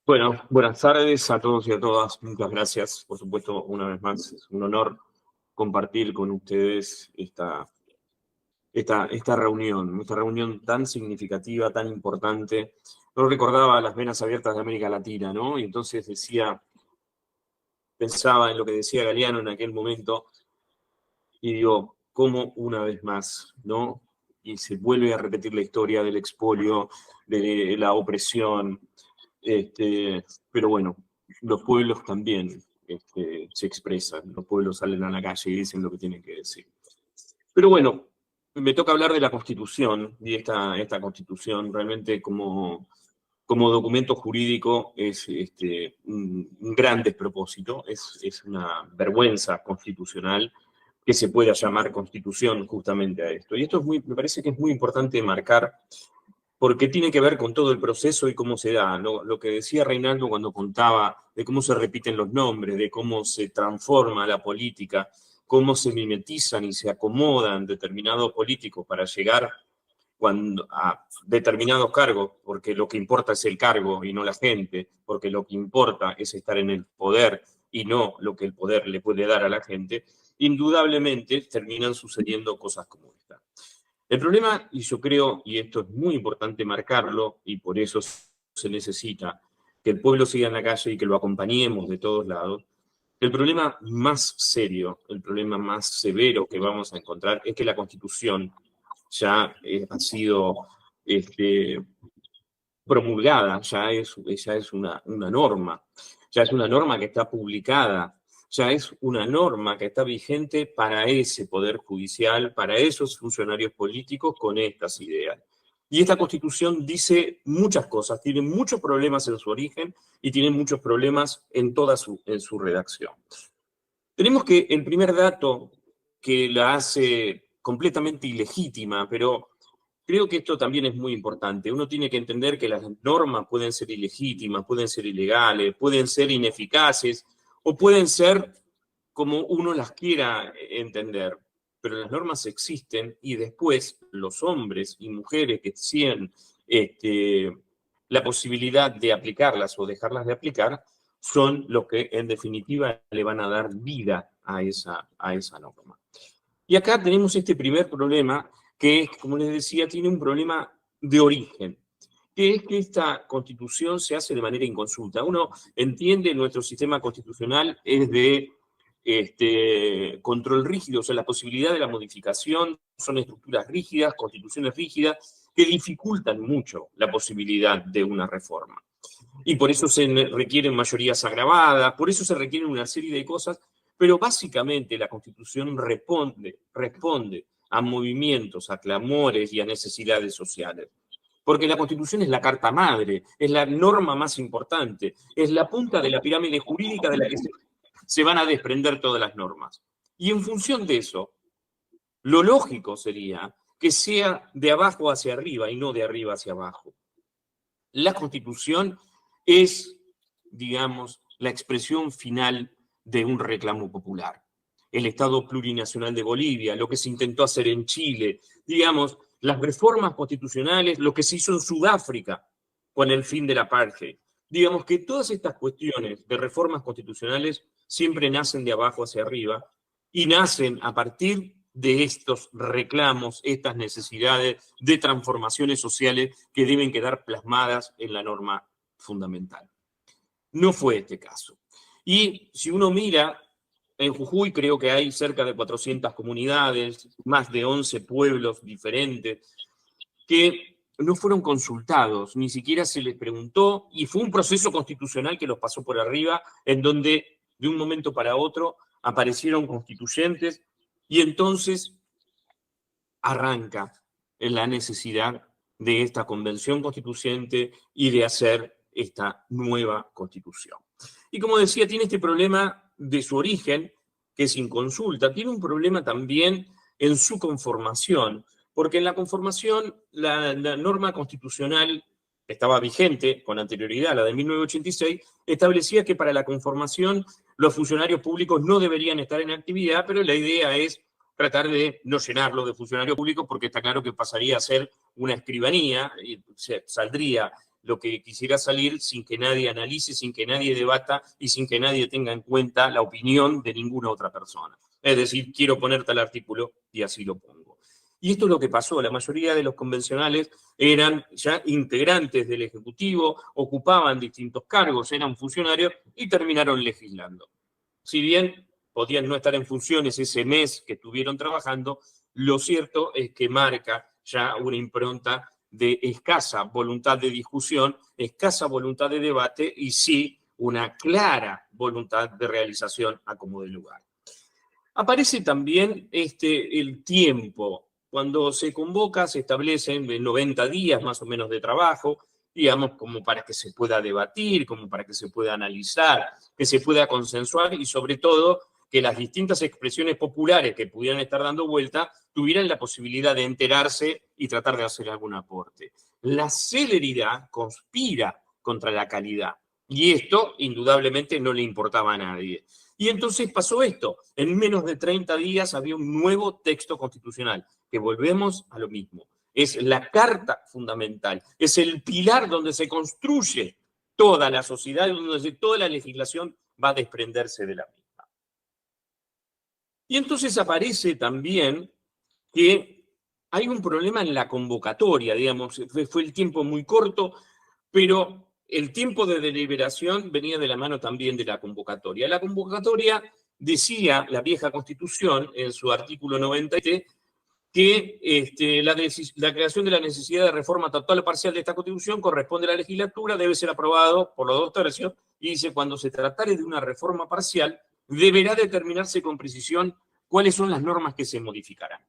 Bueno, buenas tardes a todos y a todas. Muchas gracias. Por supuesto, una vez más, es un honor compartir con ustedes esta reunión tan significativa, tan importante. Yo recordaba las venas abiertas de América Latina, ¿no? Y entonces pensaba en lo que decía Galeano en aquel momento y digo, ¿cómo una vez más, ¿no? Y se vuelve a repetir la historia del expolio, de la opresión. Este, pero bueno, los pueblos también se expresan, los pueblos salen a la calle y dicen lo que tienen que decir. Pero bueno, me toca hablar de la Constitución, y esta Constitución realmente como documento jurídico es un gran despropósito, es una vergüenza constitucional que se pueda llamar Constitución justamente a esto. Y esto me parece que es muy importante marcar porque tiene que ver con todo el proceso y cómo se da. Lo que decía Reinaldo cuando contaba de cómo se repiten los nombres, de cómo se transforma la política, cómo se mimetizan y se acomodan determinados políticos para llegar a determinados cargos, porque lo que importa es el cargo y no la gente, porque lo que importa es estar en el poder y no lo que el poder le puede dar a la gente, indudablemente terminan sucediendo cosas como esta. El problema, y yo creo, y esto es muy importante marcarlo, y por eso se necesita que el pueblo siga en la calle y que lo acompañemos de todos lados, el problema más serio, el problema más severo que vamos a encontrar es que la Constitución ya ha sido este, promulgada, ya es una norma, ya es una norma que está publicada, ya es una norma que está vigente para ese poder judicial, para esos funcionarios políticos con estas ideas. Y esta Constitución dice muchas cosas, tiene muchos problemas en su origen y tiene muchos problemas en toda en su redacción. Tenemos que el primer dato que la hace completamente ilegítima, pero creo que esto también es muy importante. Uno tiene que entender que las normas pueden ser ilegítimas, pueden ser ilegales, pueden ser ineficaces o pueden ser como uno las quiera entender. Pero las normas existen y después los hombres y mujeres que tienen la posibilidad de aplicarlas o dejarlas de aplicar son los que en definitiva le van a dar vida a esa norma. Y acá tenemos este primer problema que, como les decía, tiene un problema de origen, que es que esta constitución se hace de manera inconsulta. Uno entiende nuestro sistema constitucional es de control rígido, o sea, la posibilidad de la modificación son estructuras rígidas, constituciones rígidas, que dificultan mucho la posibilidad de una reforma. Y por eso se requieren mayorías agravadas, por eso se requieren una serie de cosas, pero básicamente la Constitución responde a movimientos, a clamores y a necesidades sociales. Porque la Constitución es la carta madre, es la norma más importante, es la punta de la pirámide jurídica de la que se van a desprender todas las normas. Y en función de eso, lo lógico sería que sea de abajo hacia arriba y no de arriba hacia abajo. La Constitución es, digamos, la expresión final de un reclamo popular. El Estado plurinacional de Bolivia, lo que se intentó hacer en Chile, digamos, las reformas constitucionales, lo que se hizo en Sudáfrica con el fin del apartheid. Digamos que todas estas cuestiones de reformas constitucionales siempre nacen de abajo hacia arriba y nacen a partir de estos reclamos, estas necesidades de transformaciones sociales que deben quedar plasmadas en la norma fundamental. No fue este caso. Y si uno mira, en Jujuy creo que hay cerca de 400 comunidades, más de 11 pueblos diferentes, que no fueron consultados, ni siquiera se les preguntó, y fue un proceso constitucional que los pasó por arriba, en donde de un momento para otro aparecieron constituyentes, y entonces arranca en la necesidad de esta convención constituyente y de hacer esta nueva constitución. Y como decía, tiene este problema de su origen, que es inconsulta, tiene un problema también en su conformación, porque en la conformación la norma constitucional estaba vigente con anterioridad, la de 1986, establecía que para la conformación los funcionarios públicos no deberían estar en actividad, pero la idea es tratar de no llenarlo de funcionarios públicos porque está claro que pasaría a ser una escribanía y saldría lo que quisiera salir sin que nadie analice, sin que nadie debata y sin que nadie tenga en cuenta la opinión de ninguna otra persona. Es decir, quiero poner tal artículo y así lo pongo. Y esto es lo que pasó. La mayoría de los convencionales eran ya integrantes del Ejecutivo, ocupaban distintos cargos, eran funcionarios y terminaron legislando. Si bien podían no estar en funciones ese mes que estuvieron trabajando, lo cierto es que marca ya una impronta de escasa voluntad de discusión, escasa voluntad de debate y sí una clara voluntad de realización a como de lugar. Aparece también el tiempo. Cuando se convoca, se establecen 90 días más o menos de trabajo, digamos, como para que se pueda debatir, como para que se pueda analizar, que se pueda consensuar y sobre todo que las distintas expresiones populares que pudieran estar dando vuelta tuvieran la posibilidad de enterarse y tratar de hacer algún aporte. La celeridad conspira contra la calidad y esto indudablemente no le importaba a nadie. Y entonces pasó esto. En menos de 30 días había un nuevo texto constitucional, que volvemos a lo mismo. Es la carta fundamental, es el pilar donde se construye toda la sociedad, donde toda la legislación va a desprenderse de la misma. Y entonces aparece también que hay un problema en la convocatoria, digamos, fue el tiempo muy corto, pero el tiempo de deliberación venía de la mano también de la convocatoria. La convocatoria decía, la vieja Constitución, en su artículo 93, que la creación de la necesidad de reforma total o parcial de esta Constitución corresponde a la legislatura, debe ser aprobado por los 2/3, y dice, cuando se tratare de una reforma parcial, deberá determinarse con precisión cuáles son las normas que se modificarán.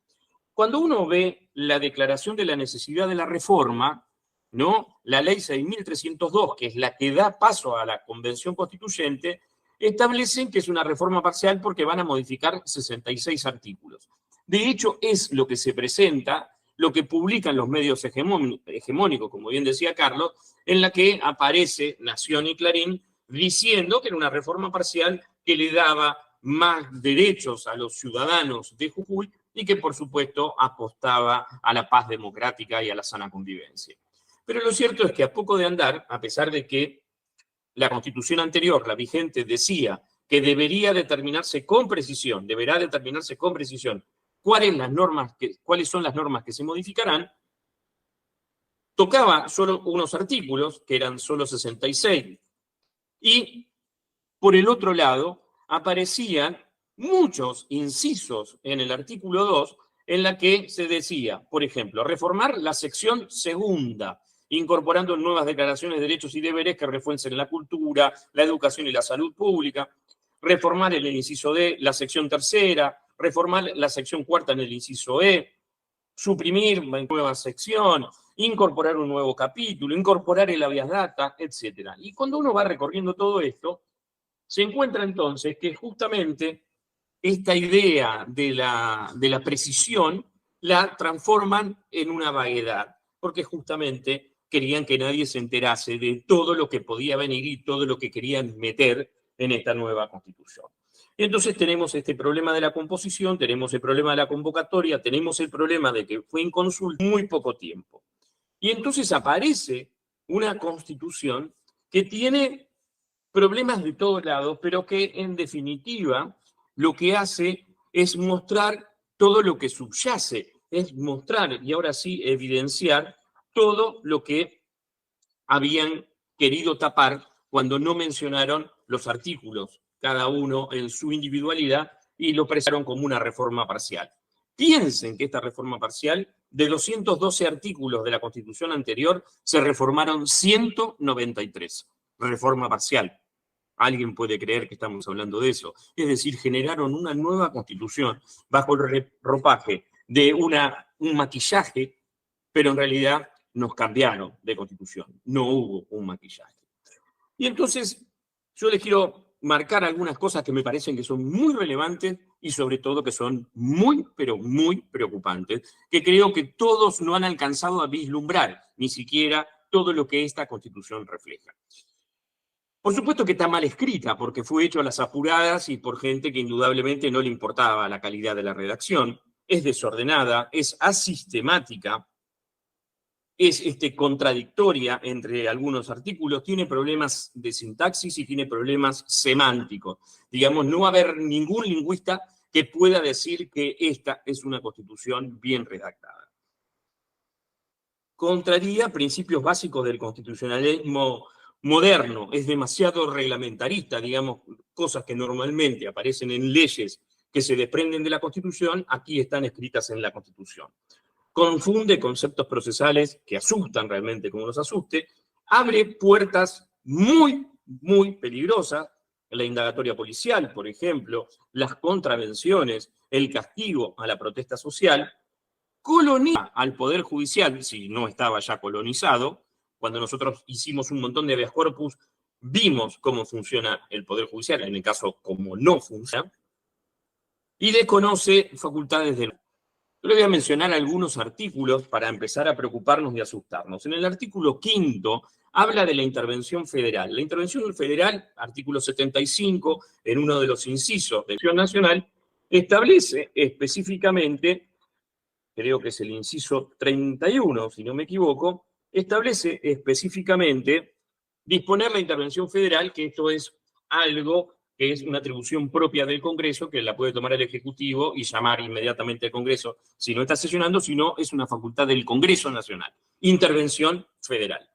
Cuando uno ve la declaración de la necesidad de la reforma, ¿no? La ley 6.302, que es la que da paso a la Convención Constituyente, establecen que es una reforma parcial porque van a modificar 66 artículos. De hecho, es lo que se presenta, lo que publican los medios hegemónicos, como bien decía Carlos, en la que aparece Nación y Clarín diciendo que era una reforma parcial que le daba más derechos a los ciudadanos de Jujuy y que, por supuesto, apostaba a la paz democrática y a la sana convivencia. Pero lo cierto es que a poco de andar, a pesar de que la Constitución anterior, la vigente, decía que deberá determinarse con precisión, cuáles son las normas que se modificarán, tocaba solo unos artículos, que eran solo 66, y por el otro lado aparecían muchos incisos en el artículo 2 en la que se decía, por ejemplo, reformar la sección segunda, incorporando nuevas declaraciones de derechos y deberes que refuercen la cultura, la educación y la salud pública, reformar el inciso D, la sección tercera, reformar la sección cuarta en el inciso E, suprimir una nueva sección, incorporar un nuevo capítulo, incorporar el habeas data, etc. Y cuando uno va recorriendo todo esto, se encuentra entonces que justamente esta idea de la precisión la transforman en una vaguedad, porque justamente querían que nadie se enterase de todo lo que podía venir y todo lo que querían meter en esta nueva Constitución. Y entonces tenemos este problema de la composición, tenemos el problema de la convocatoria, tenemos el problema de que fue en consulta muy poco tiempo. Y entonces aparece una Constitución que tiene problemas de todos lados, pero que en definitiva lo que hace es mostrar todo lo que subyace, es mostrar y ahora sí evidenciar todo lo que habían querido tapar cuando no mencionaron los artículos, cada uno en su individualidad, y lo presentaron como una reforma parcial. Piensen que esta reforma parcial, de 212 artículos de la Constitución anterior, se reformaron 193. Reforma parcial. ¿Alguien puede creer que estamos hablando de eso? Es decir, generaron una nueva Constitución bajo el ropaje de un maquillaje, pero en realidad nos cambiaron de Constitución. No hubo un maquillaje. Y entonces yo les quiero marcar algunas cosas que me parecen que son muy relevantes y sobre todo que son muy, pero muy preocupantes, que creo que todos no han alcanzado a vislumbrar, ni siquiera todo lo que esta Constitución refleja. Por supuesto que está mal escrita, porque fue hecho a las apuradas y por gente que indudablemente no le importaba la calidad de la redacción. Es desordenada, es asistemática, es contradictoria entre algunos artículos, tiene problemas de sintaxis y tiene problemas semánticos. Digamos, no va a haber ningún lingüista que pueda decir que esta es una Constitución bien redactada. Contraría principios básicos del constitucionalismo moderno, es demasiado reglamentarista, digamos, cosas que normalmente aparecen en leyes que se desprenden de la Constitución, aquí están escritas en la Constitución. Confunde conceptos procesales que asustan realmente como los asuste, abre puertas muy, muy peligrosas, la indagatoria policial, por ejemplo, las contravenciones, el castigo a la protesta social, coloniza al Poder Judicial, si no estaba ya colonizado. Cuando nosotros hicimos un montón de habeas corpus, vimos cómo funciona el Poder Judicial, en el caso como no funciona, y desconoce facultades del... Yo le voy a mencionar algunos artículos para empezar a preocuparnos y asustarnos. En el artículo 5 habla de la intervención federal. La intervención federal, artículo 75, en uno de los incisos de la Acción Nacional, establece específicamente, creo que es el inciso 31, si no me equivoco, establece específicamente disponer la intervención federal, que esto es algo que es una atribución propia del Congreso, que la puede tomar el Ejecutivo y llamar inmediatamente al Congreso si no está sesionando, sino es una facultad del Congreso Nacional. Intervención federal.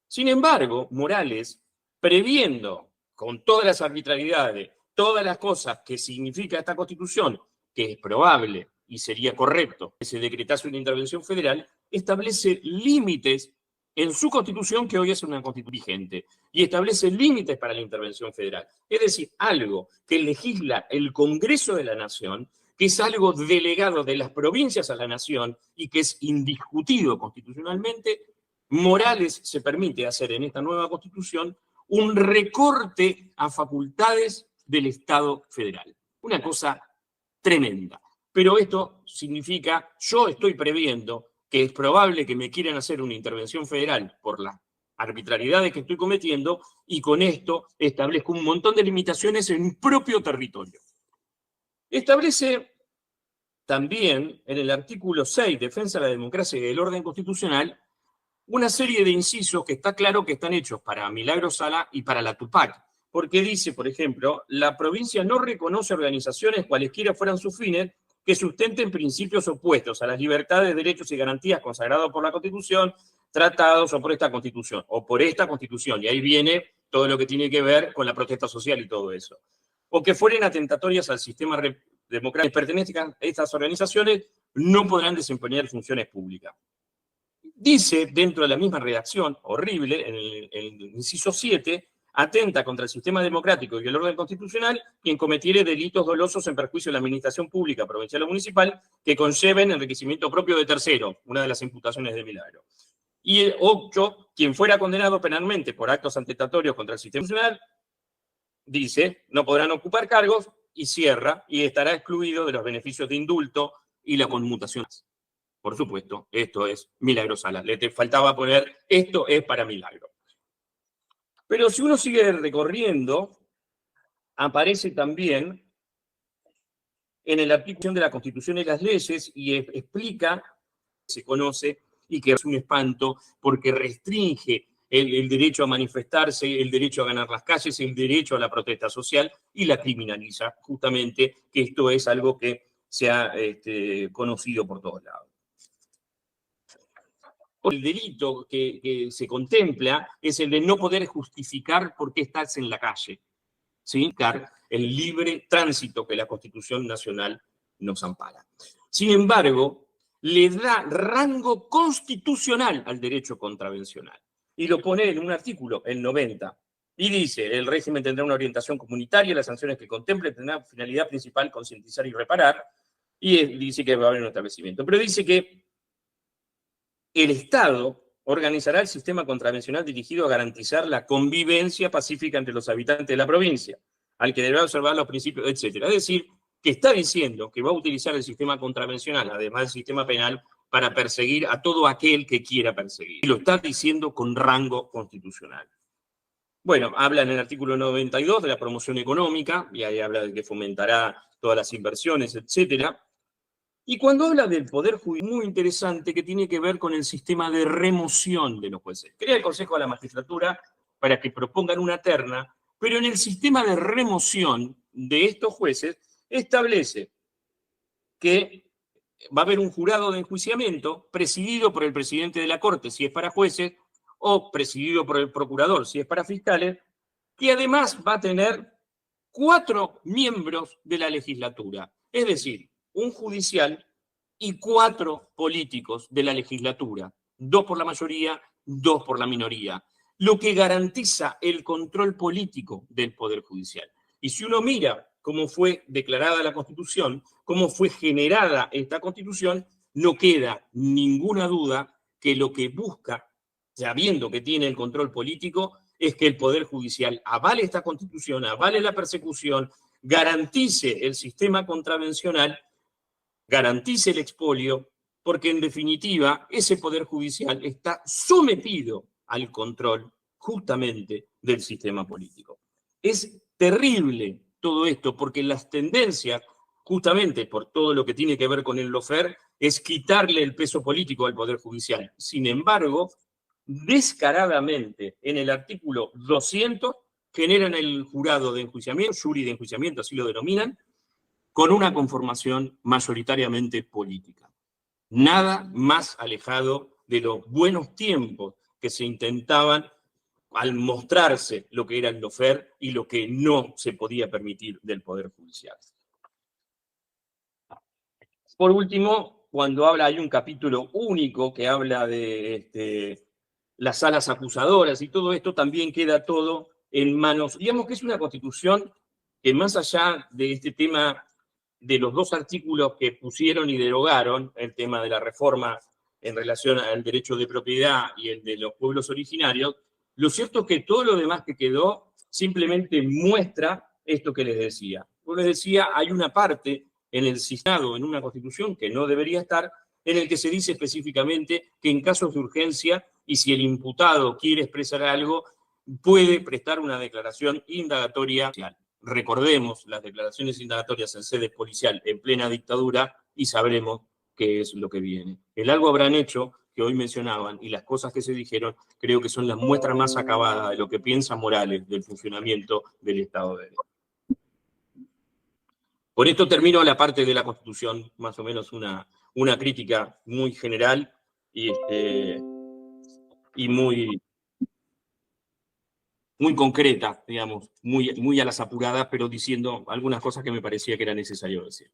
Sin embargo, Morales, previendo con todas las arbitrariedades, todas las cosas que significa esta Constitución, que es probable y sería correcto que se decretase una intervención federal, establece límites en su Constitución, que hoy es una Constitución vigente, y establece límites para la intervención federal. Es decir, algo que legisla el Congreso de la Nación, que es algo delegado de las provincias a la Nación y que es indiscutido constitucionalmente. Morales se permite hacer en esta nueva Constitución un recorte a facultades del Estado federal. Una cosa tremenda. Pero esto significa, yo estoy previendo que es probable que me quieran hacer una intervención federal por las arbitrariedades que estoy cometiendo, y con esto establezco un montón de limitaciones en mi propio territorio. Establece también en el artículo 6, defensa de la democracia y del orden constitucional, una serie de incisos que está claro que están hechos para Milagro Sala y para la Tupac, porque dice, por ejemplo, la provincia no reconoce organizaciones cualesquiera fueran sus fines que sustenten principios opuestos a las libertades, derechos y garantías consagrados por la Constitución, tratados o por esta Constitución, y ahí viene todo lo que tiene que ver con la protesta social y todo eso, o que fueren atentatorias al sistema democrático. Pertenezcan a estas organizaciones no podrán desempeñar funciones públicas. Dice, dentro de la misma redacción, horrible, en el inciso 7, atenta contra el sistema democrático y el orden constitucional quien cometiere delitos dolosos en perjuicio de la administración pública, provincial o municipal, que conlleven enriquecimiento propio de tercero, una de las imputaciones de Milagro. Y el 8, quien fuera condenado penalmente por actos atentatorios contra el sistema constitucional, dice, no podrán ocupar cargos, y cierra, y estará excluido de los beneficios de indulto y la conmutación. Por supuesto, esto es Milagro Sala. Le te faltaba poner, esto es para Milagro. Pero si uno sigue recorriendo, aparece también en el artículo de la Constitución y las leyes y explica, se conoce, y que es un espanto porque restringe el derecho a manifestarse, el derecho a ganar las calles, el derecho a la protesta social, y la criminaliza, justamente, que esto es algo que se ha conocido por todos lados. El delito que se contempla es el de no poder justificar por qué estás en la calle, ¿sí? El libre tránsito que la Constitución Nacional nos ampara. Sin embargo, le da rango constitucional al derecho contravencional y lo pone en un artículo, el 90, y dice, el régimen tendrá una orientación comunitaria, las sanciones que contemple tendrán finalidad principal concientizar y reparar, y dice que va a haber un establecimiento. Pero dice que el Estado organizará el sistema contravencional dirigido a garantizar la convivencia pacífica entre los habitantes de la provincia, al que deberá observar los principios, etc. Es decir, que está diciendo que va a utilizar el sistema contravencional, además del sistema penal, para perseguir a todo aquel que quiera perseguir. Y lo está diciendo con rango constitucional. Bueno, habla en el artículo 92 de la promoción económica, y ahí habla de que fomentará todas las inversiones, etc. Y cuando habla del Poder Judicial, muy interesante, que tiene que ver con el sistema de remoción de los jueces. Crea el Consejo de la Magistratura para que propongan una terna, pero en el sistema de remoción de estos jueces establece que va a haber un jurado de enjuiciamiento presidido por el presidente de la Corte, si es para jueces, o presidido por el procurador, si es para fiscales, que además va a tener 4 miembros de la legislatura, es decir, un judicial y 4 políticos de la legislatura, 2 por la mayoría, 2 por la minoría, lo que garantiza el control político del Poder Judicial. Y si uno mira cómo fue declarada la Constitución, cómo fue generada esta Constitución, no queda ninguna duda que lo que busca, sabiendo que tiene el control político, es que el Poder Judicial avale esta Constitución, avale la persecución, garantice el sistema contravencional, garantice el expolio, porque en definitiva ese Poder Judicial está sometido al control justamente del sistema político. Es terrible todo esto porque las tendencias, justamente por todo lo que tiene que ver con el lawfare, es quitarle el peso político al Poder Judicial. Sin embargo, descaradamente en el artículo 200 generan el jurado de enjuiciamiento, jury de enjuiciamiento, así lo denominan, con una conformación mayoritariamente política. Nada más alejado de los buenos tiempos que se intentaban al mostrarse lo que era el lawfare y lo que no se podía permitir del Poder Judicial. Por último, cuando hay un capítulo único que habla de las salas acusadoras y todo esto, también queda todo en manos. Digamos que es una Constitución que, más allá de este tema de los 2 artículos que pusieron y derogaron, el tema de la reforma en relación al derecho de propiedad y el de los pueblos originarios, lo cierto es que todo lo demás que quedó simplemente muestra esto que les decía. Como les decía, hay una parte en el Senado, en una Constitución que no debería estar, en el que se dice específicamente que en casos de urgencia y si el imputado quiere expresar algo, puede prestar una declaración indagatoria. Recordemos las declaraciones indagatorias en sede policial en plena dictadura y sabremos qué es lo que viene. El algo habrán hecho que hoy mencionaban y las cosas que se dijeron creo que son las muestras más acabadas de lo que piensa Morales del funcionamiento del Estado de Derecho. Por esto termino la parte de la Constitución, más o menos una crítica muy general y muy concreta, digamos, muy a las apuradas, pero diciendo algunas cosas que me parecía que era necesario decir.